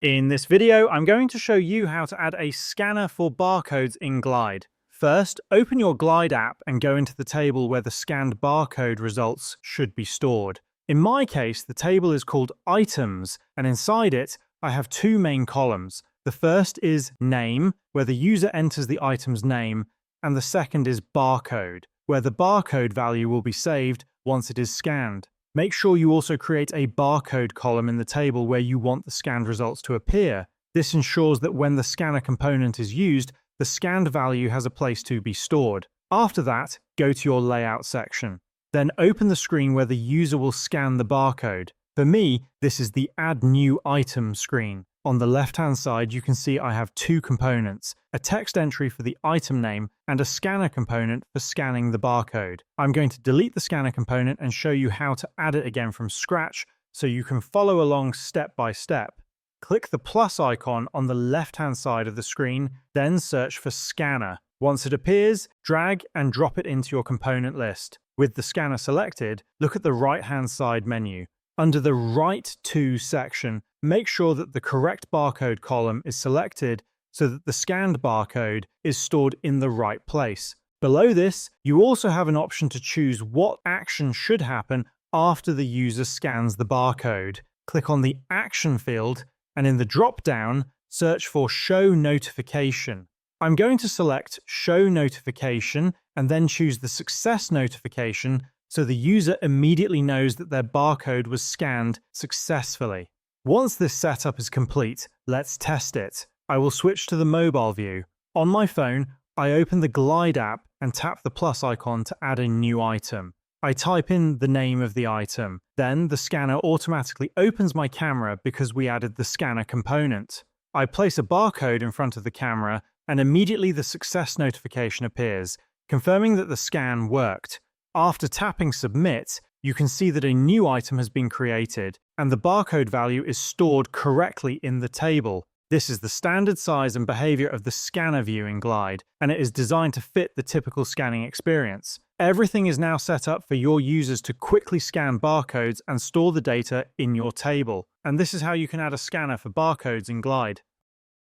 In this video, I'm going to show you how to add a scanner for barcodes in Glide. First, open your Glide app and go into the table where the scanned barcode results should be stored. In my case, the table is called Items, and inside it, I have two main columns. The first is Name, where the user enters the item's name, and the second is Barcode, where the barcode value will be saved once it is scanned. Make sure you also create a barcode column in the table where you want the scanned results to appear. This ensures that when the scanner component is used, the scanned value has a place to be stored. After that, go to your Layout section. Then open the screen where the user will scan the barcode. For me, this is the Add New Item screen. On the left-hand side, you can see I have two components, a text entry for the item name and a scanner component for scanning the barcode. I'm going to delete the scanner component and show you how to add it again from scratch so you can follow along step by step. Click the plus icon on the left-hand side of the screen, then search for Scanner. Once it appears, drag and drop it into your component list. With the scanner selected, look at the right-hand side menu. Under the Write To section, make sure that the correct barcode column is selected so that the scanned barcode is stored in the right place. Below this, you also have an option to choose what action should happen after the user scans the barcode. Click on the Action field, and in the drop-down, search for Show Notification. I'm going to select Show Notification and then choose the Success notification so the user immediately knows that their barcode was scanned successfully. Once this setup is complete, let's test it. I will switch to the mobile view. On my phone, I open the Glide app and tap the plus icon to add a new item. I type in the name of the item. Then the scanner automatically opens my camera because we added the scanner component. I place a barcode in front of the camera and immediately the success notification appears, confirming that the scan worked. After tapping Submit, you can see that a new item has been created and the barcode value is stored correctly in the table. This is the standard size and behavior of the scanner view in Glide, and it is designed to fit the typical scanning experience. Everything is now set up for your users to quickly scan barcodes and store the data in your table. And this is how you can add a scanner for barcodes in Glide.